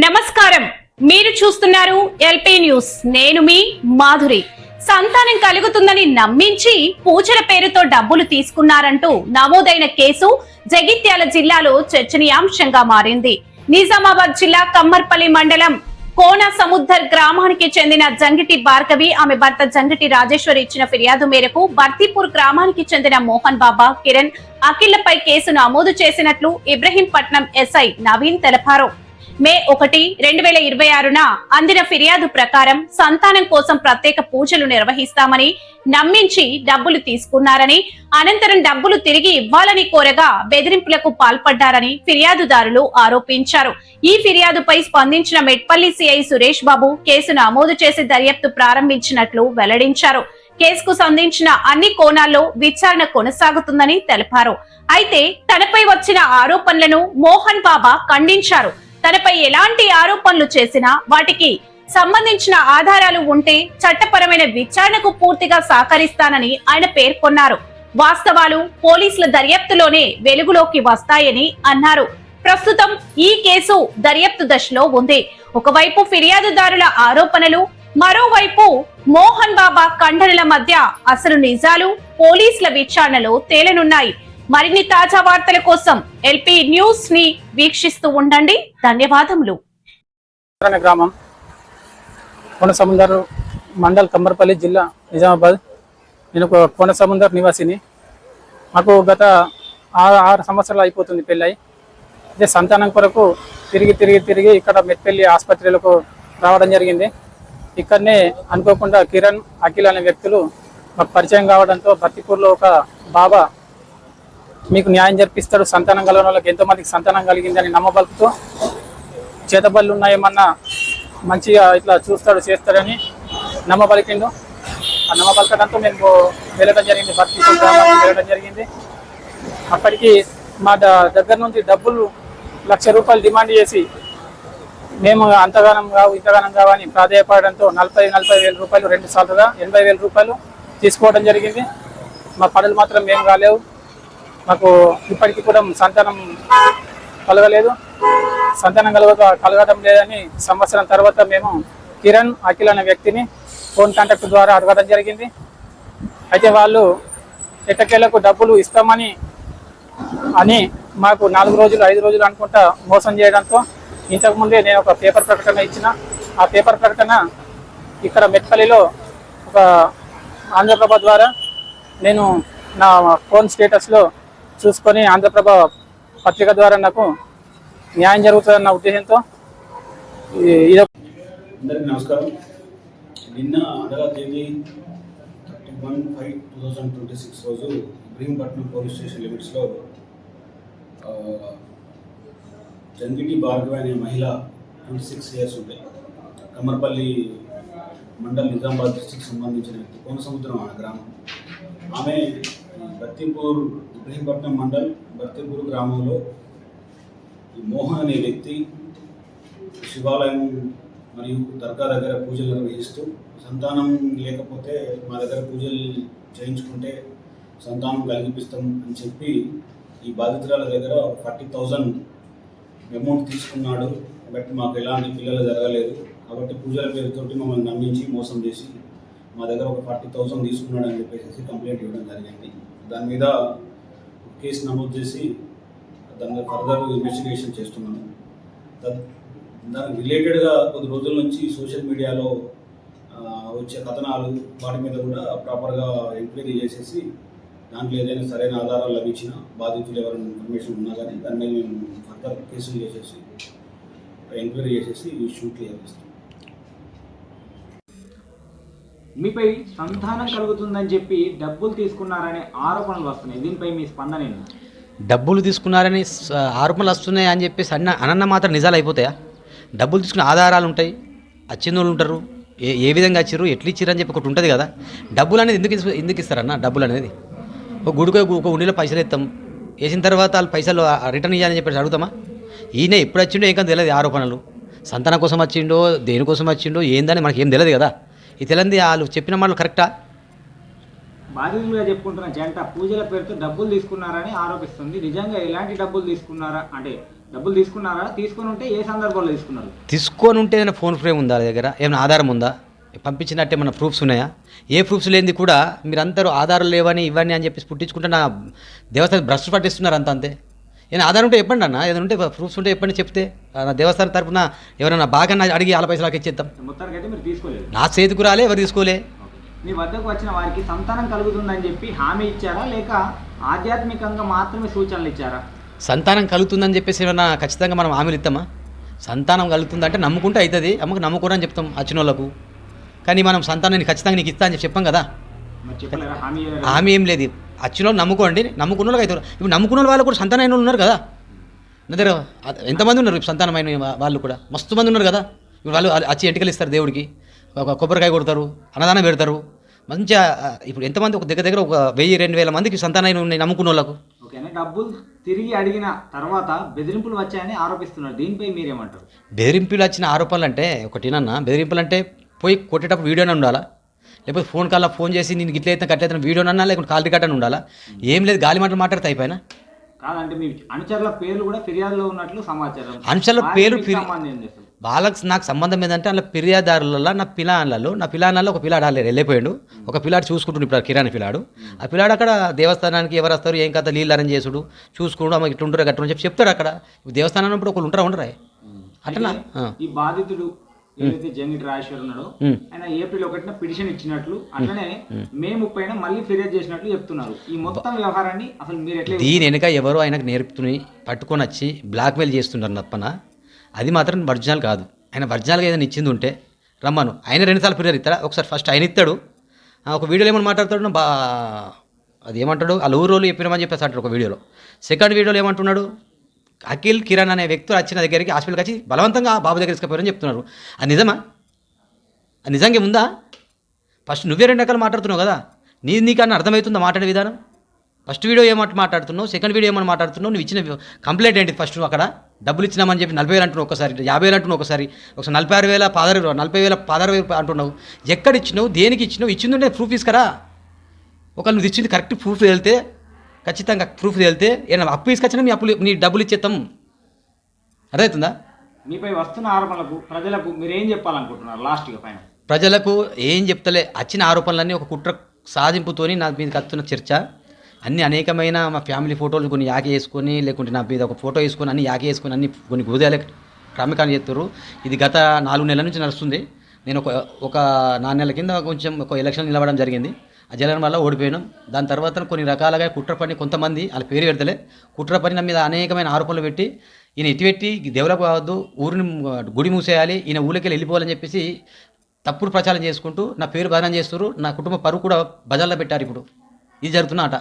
నమస్కారం, మీరు చూస్తున్నారు ఎల్పీ న్యూస్. నేను మీ మాధురి. సంతానం కలుగుతుందని నమ్మించి పూజల పేరుతో డబ్బులు తీసుకున్నారంటూ నమోదైన కేసు జగిత్యాల జిల్లాలో చర్చనీయాంశంగా మారింది. నిజామాబాద్ జిల్లా కమ్మర్పల్లి మండలం కోన సముద్దర్ గ్రామానికి చెందిన జంగిటి భార్గవి, ఆమె భర్త జంగిటి రాజేశ్వరి ఇచ్చిన ఫిర్యాదు మేరకు బర్తీపూర్ గ్రామానికి చెందిన మోహన్ బాబా, కిరణ్, అఖిల్లపై కేసు నమోదు చేసినట్లు ఇబ్రహీంపట్నం ఎస్ఐ నవీన్ తెలిపారు. మే 1, 2026న అందిన ఫిర్యాదు ప్రకారం సంతానం కోసం ప్రత్యేక పూజలు నిర్వహిస్తామని నమ్మించి డబ్బులు తీసుకున్నారని, అనంతరం డబ్బులు తిరిగి ఇవ్వాలని కోరగా బెదిరింపులకు పాల్పడ్డారని ఫిర్యాదుదారులు ఆరోపించారు. ఈ ఫిర్యాదుపై స్పందించిన మెట్పల్లి సిఐ సురేష్ బాబు కేసు నమోదు చేసి దర్యాప్తు ప్రారంభించినట్లు వెల్లడించారు. కేసుకు సంబంధించిన అన్ని కోణాల్లో విచారణ కొనసాగుతుందని తెలిపారు. అయితే తనపై వచ్చిన ఆరోపణలను మోహన్ బాబా ఖండించారు. తనపై ఎలాంటి ఆరోపణలు చేసినా వాటికి సంబంధించిన ఆధారాలు ఉంటే చట్టపరమైన విచారణకు పూర్తిగా సహకరిస్తానని ఆయన పేర్కొన్నారు. వాస్తవాలు పోలీసుల దర్యాప్తులోనే వెలుగులోకి వస్తాయని అన్నారు. ప్రస్తుతం ఈ కేసు దర్యాప్తు దశలో ఉంది. ఒకవైపు ఫిర్యాదుదారుల ఆరోపణలు, మరోవైపు మోహన్ బాబా ఖండనల మధ్య అసలు నిజాలు పోలీసుల విచారణలో తేలనున్నాయి. మరిన్ని తాజా వార్తల కోసం ఎల్పీ న్యూస్ ని వీక్షిస్తూ ఉండండి. ధన్యవాదములు. గ్రామం కోన సముద్దర్ మండల్ కమ్మర్పల్లి జిల్లా నిజామాబాద్. నేను కోన సముద్దర్ నివాసిని. మాకు గత 6 సంవత్సరాలు అయిపోతుంది పెళ్ళై. అదే సంతానం కొరకు తిరిగి ఇక్కడ మెట్పల్లి ఆసుపత్రులకు రావడం జరిగింది. ఇక్కడనే అనుకోకుండా కిరణ్, అఖిల్ అనే వ్యక్తులు మాకు పరిచయం కావడంతో బర్తీపూర్లో ఒక బాబా మీకు న్యాయం జరిపిస్తాడు, సంతానం కలిగిన వాళ్ళకి ఎంతో మందికి సంతానం కలిగిందని నమ్మబలుపుతూ చేతబళ్ళు ఉన్నాయేమన్నా మంచిగా ఇట్లా చూస్తాడు, చేస్తాడని నమ్మబలికిండు. ఆ నమ్మబలకడంతో మేము వెళ్ళడం జరిగింది, బర్తీపూర్ గ్రామానికి వెళ్ళడం జరిగింది. అప్పటికి మా దగ్గర నుంచి డబ్బులు ₹1,00,000 డిమాండ్ చేసి మేము అంతగానం కావు ఇంతగానం కావని ప్రాధాయపడడంతో 40,000 రూపాయలు 2 సార్లుగా ₹80,000 తీసుకోవడం జరిగింది. మా పనులు మాత్రం మేము కాలేవు. మాకు ఇప్పటికీ కూడా సంతానం కలగలేదు. సంతానం కలగడం లేదని సంవత్సరం తర్వాత మేము కిరణ్, అఖిల్ అనే వ్యక్తిని ఫోన్ కాంటాక్ట్ ద్వారా అడగడం జరిగింది. అయితే వాళ్ళు ఎట్టకేలకు డబ్బులు ఇస్తామని మాకు 4 రోజులు 5 రోజులు అనుకుంటా మోసం చేయడంతో ఇంతకుముందే నేను ఒక పేపర్ ప్రకటన ఇచ్చిన. ఆ పేపర్ ప్రకటన ఇక్కడ మెట్పల్లిలో ఒక ఆంధ్రప్రభ ద్వారా నేను నా ఫోన్ స్టేటస్లో చూసుకొని ఆంధ్రప్రభ పత్రిక ద్వారా నాకు న్యాయం జరుగుతుందన్న ఉద్దేశంతో అందరికీ నమస్కారం. నిన్న అనగా తేదీ 31/5/2026 రోజు ఇబ్రహీంపట్నం పోలీస్ స్టేషన్ లిమిట్స్లో జంగిటి భార్గవి అనే మహిళ 26 ఇయర్స్ ఉంటాయి. కమ్మర్పల్లి మండల్ నిజామాబాద్ డిస్టిక్ సంబంధించిన వ్యక్తి. కోన సముద్రం ఆమె గ్రామం. ఆమె బర్తీపూర్ ఇబ్రహీంపట్నం మండల్ బర్తీపూర్ గ్రామంలో మోహన్ అనే వ్యక్తి శివాలయం మరియు దర్గా దగ్గర పూజలు నిర్వహిస్తూ సంతానం లేకపోతే మా దగ్గర పూజలు చేయించుకుంటే సంతానం కలిగిపిస్తాం అని చెప్పి ఈ బాధితురాల దగ్గర 40,000 అమౌంట్ తీసుకున్నాడు. బట్ మాకు ఎలాంటి పిల్లలు జరగలేదు కాబట్టి పూజల పేరుతోటి మమ్మల్ని నమ్మించి మోసం చేసి మా దగ్గర ఒక 40,000 తీసుకున్నాడు అని చెప్పేసి కంప్లైంట్ ఇవ్వడం జరిగింది. దాని మీద కేసు నమోదు చేసి దాని మీద ఫర్దర్ ఇన్వెస్టిగేషన్ చేస్తున్నాను. దానికి రిలేటెడ్గా కొద్ది రోజుల నుంచి సోషల్ మీడియాలో వచ్చే కథనాలు వాటి మీద కూడా ప్రాపర్గా ఎంక్వైరీ చేసేసి దాంట్లో ఏదైనా సరైన ఆధారాలు లభించిన బాధితులు ఎవరైనా ఇన్ఫర్మేషన్ ఉన్నా కానీ దాని మీద మేము ఫర్దర్ కేసులు చేసేసి ఎంక్వైరీ చేసేసి షూట్ క్లియర్ చేస్తాం. మీపై సంతానం కలుగుతుందని చెప్పి డబ్బులు తీసుకున్నారనే ఆరోపణలు వస్తున్నాయి. దీనిపై మీ స్పందన ఏంటి? డబ్బులు తీసుకున్నారని ఆరోపణలు వస్తున్నాయి అని చెప్పేసి అనన్న మాత్రం నిజాలు అయిపోతాయా? డబ్బులు తీసుకునే ఆధారాలు ఉంటాయి, వచ్చిన వాళ్ళు ఉంటారు, ఏ విధంగా ఇచ్చారు, ఎట్లు ఇచ్చారు అని చెప్పి ఒకటి ఉంటుంది కదా. డబ్బులు అనేది ఎందుకు ఇస్తారన్న? డబ్బులు అనేది ఒక గుడికో ఒక ఉండిలో పైసలు ఇస్తాం, వేసిన తర్వాత వాళ్ళు పైసలు రిటర్న్ ఇవ్వాలని చెప్పేసి అడుగుతామా? ఈయన ఎప్పుడు వచ్చిండో ఏం కానీ తెలియదు. ఆరోపణలు సంతానం కోసం వచ్చిండో దేనికోసం వచ్చిండో ఏందని మనకి ఏం తెలియదు కదా. ఇది తెలియదు. వాళ్ళు చెప్పిన మాటలు కరెక్టా? బాధితులుగా చెప్పుకుంటున్న జంట పూజల పేరుతో డబ్బులు తీసుకున్నారని ఆరోపిస్తుంది. నిజంగా ఎలాంటి డబ్బులు తీసుకున్నారా అంటే డబ్బులు తీసుకున్నారా? తీసుకొని ఉంటే ఏ సందర్భంలో తీసుకున్నారు? తీసుకొని ఉంటే ఏదైనా ఫోన్ ఫ్రేమ్ ఉందా దగ్గర, ఏమైనా ఆధారం ఉందా, పంపించినట్టు ఏమైనా ప్రూఫ్స్ ఉన్నాయా? ఏ ప్రూఫ్స్ లేనిది కూడా మీరందరూ ఆధారాలు లేవని ఇవన్నీ అని చెప్పేసి పుట్టించుకుంటే నా దేవస్థానం భ్రష్టు పట్టిస్తున్నారు అంతే. ఏమైనా ఆధారం ఉంటే చెప్పండి అన్న, ఏదైనా ఉంటే ప్రూఫ్స్ ఉంటే చెప్పండి, చెప్తే నా దేవస్థానం తరఫున ఎవరైనా బాగా అడిగి 40 పైసలకి ఇచ్చేద్దాం. మొత్తానికి అయితే మీరు తీసుకోలేదు. నా చేతికి రాలే, ఎవరు తీసుకోలే. మీ వద్దకు వచ్చిన వారికి సంతానం కలుగుతుందని చెప్పి హామీ ఇచ్చారా, లేక ఆధ్యాత్మికంగా మాత్రమే సూచనలు ఇచ్చారా? సంతానం కలుగుతుందని చెప్పేసి ఏమన్నా ఖచ్చితంగా మనం హామీలు ఇస్తామా? సంతానం కలుగుతుందంటే నమ్ముకుంటే అవుతుంది, అమ్మకు నమ్ముకోరని చెప్తాం వచ్చిన వాళ్ళకు. కానీ మనం సంతానాన్ని ఖచ్చితంగా నీకు ఇస్తా అని చెప్పి చెప్పాం కదా. మరి చెప్పలేరా? హామీ హామీ ఏం లేదు. వచ్చిన వాళ్ళు నమ్ముకోండి, నమ్ముకున్న వాళ్ళకి అవుతారు. ఇప్పుడు నమ్ముకున్న వాళ్ళు కూడా సంతానమైన వాళ్ళు ఉన్నారు కదా నా దగ్గర. ఎంతమంది ఉన్నారు ఇప్పుడు సంతానమైన వాళ్ళు కూడా మస్తు మంది ఉన్నారు కదా. ఇప్పుడు వాళ్ళు వచ్చి ఎంటికలు ఇస్తారు దేవుడికి, ఒక కొబ్బరికాయ కొడతారు, అన్నదానం పెడతారు మంచిగా. ఇప్పుడు ఎంతమంది ఒక దగ్గర ఒక 1000-2000 మందికి సంతానం ఉన్నాయి నమ్ముకున్న వాళ్ళకు. ఓకేనా? డబ్బులు తిరిగి అడిగిన తర్వాత బెదిరింపులు వచ్చాయని ఆరోపిస్తున్నారు. దీనిపై మీరేమంటారు? బెదిరింపులు వచ్చిన ఆరోపణలు అంటే ఒకటేనన్నా, బెదిరింపులు అంటే పోయి కొట్టేటప్పుడు వీడియోనే ఉండాలా, లేకపోతే ఫోన్ కాల్లో ఫోన్ చేసి నేను గిట్లయితే కట్లయితే వీడియోనన్నా, లేకుంటే కాల్ రికార్డ్ అని ఉండాలా. ఏం లేదు, గాలి మాటలు మాట్లాడితే అయిపోయినా. కాదంటే మీ అనుచరుల పేర్లు కూడా ఫిర్యాదులో ఉన్నట్లు సమాచారం. అనుచరుల పేరు సంబంధం ఏంటి అసలు? వాళ్ళకి నాకు సంబంధం ఏంటంటే అలా ఫిర్యాదారులలో నా పిల్లాలలో ఒక పిల్లాడు అలా వెళ్ళిపోయాడు. ఒక పిల్లాడు చూసుకుంటుండు ఇప్పుడు కిరాణి పిల్లాడు. ఆ పిల్లాడు అక్కడ దేవస్థానానికి ఎవరు వస్తారు, ఏం కథ నీళ్ళు అరేంజ్ చేసుడు చూసుకుంటూ అమ్మ ఇట్లా ఉంటారు గట్టు అని చెప్పి చెప్తారు. అక్కడ దేవస్థానం ఇప్పుడు ఒకళ్ళు ఉండరా అట్లా. ఈ బాధితుడు ఏదైతే జంగిటి రాజేశ్వర్ ఉన్నాడో ఆయన ఏప్రిల్ 1న పిటిషన్ ఇచ్చినట్లు, అట్లనే మే 30న మళ్ళీ ఫిర్యాదు చేసినట్లు చెప్తున్నారు. ఈ మొత్తం వ్యవహారాన్ని అసలు మీరు ఎట్లా? దీని వెనుక ఎవరో ఆయనకు నేర్పుతుని పట్టుకొని వచ్చి బ్లాక్మెయిల్ చేస్తున్నారు తప్పన. అది మాత్రం ఒరిజినల్ కాదు. ఆయన ఒరిజినల్గా ఏదైనా ఇచ్చింది ఉంటే రమ్మను. ఆయన 2 సార్లు ఫిర్యాదు ఇస్తాడా? ఒకసారి ఫస్ట్ ఆయన ఇస్తాడు, ఒక వీడియోలో ఏమని మాట్లాడతాడు, అది ఏమంటాడు, వాళ్ళ ఊరోళ్ళు చెప్పినామని చెప్పేసి అంటాడు ఒక వీడియోలో. సెకండ్ వీడియోలో ఏమంటున్నాడు, అఖిల్ కిరణ్ అనే వ్యక్తులు వచ్చిన దగ్గరికి హాస్పిటల్కి వచ్చి బలవంతంగా బాబు దగ్గర తీసుకుపోయారని చెప్తున్నారు. అది నిజమా? అది నిజంగా ఉందా? ఫస్ట్ నువ్వే 2 రకాలు మాట్లాడుతున్నావు కదా. నీకన్నా అర్థమవుతుందా మాట్లాడే విధానం? ఫస్ట్ వీడియో ఏమంటే మాట్లాడుతున్నావు, సెకండ్ వీడియో ఏమని మాట్లాడుతున్నావు, నువ్వు ఇచ్చిన కంప్లైంట్ ఏంటి? ఫస్ట్ అక్కడ డబ్బులు ఇచ్చినామని చెప్పి 40,000 అంటున్నావు, ఒకసారి 50,000 అంటున్నావు, ఒకసారి 46,000 16,000 అంటున్నావు. ఎక్కడ ఇచ్చినావు, దేనికి ఇచ్చినావు? ఇచ్చిందంటే ప్రూఫ్ తీసుకురా. ఒకవేళ నువ్వు ఇచ్చింది కరెక్ట్ ప్రూఫ్ వెళ్తే, ఖచ్చితంగా ప్రూఫ్ వెళ్తే ఏమైనా అప్పు తీసుకొచ్చినా నీ డబ్బులు ఇచ్చేస్తాం. అర్థమవుతుందా? మీపై వస్తున్న ఆరోపణలకు ప్రజలకు మీరు ఏం చెప్పాలనుకుంటున్నారు లాస్ట్గా పైన? ప్రజలకు ఏం చెప్తలే, వచ్చిన ఆరోపణలన్నీ ఒక కుట్ర సాధింపుతోని నా మీద వస్తున్న చర్చ. అన్ని అనేకమైన మా ఫ్యామిలీ ఫోటోలు కొన్ని యాకి వేసుకొని, లేకుంటే నా మీద ఒక ఫోటో వేసుకొని అన్ని యాకి వేసుకొని అన్ని కొన్ని హృదయాలే క్రమికాన్ని చేస్తారు. ఇది గత 4 నెలల నుంచి నడుస్తుంది. నేను ఒక 4 నెలల కింద కొంచెం ఒక ఎలక్షన్ నిలబడడం జరిగింది. ఆ జగన్ వల్ల ఓడిపోయినాం. దాని తర్వాత కొన్ని రకాలుగా కుట్ర పని కొంతమంది వాళ్ళ పేరు పెడతలే కుట్ర పని నా మీద అనేకమైన ఆరోపణలు పెట్టి, ఈయన ఎత్తిపెట్టి డెవలప్ కావద్దు, ఊరిని గుడి మూసేయాలి, ఈయన ఊళ్ళకి వెళ్ళిపోవాలని చెప్పేసి తప్పుడు ప్రచారం చేసుకుంటూ నా పేరు బదనం చేస్తారు. నా కుటుంబ పరువు కూడా బజార్లో పెట్టారు. ఇప్పుడు ఇది జరుగుతున్న ఆట.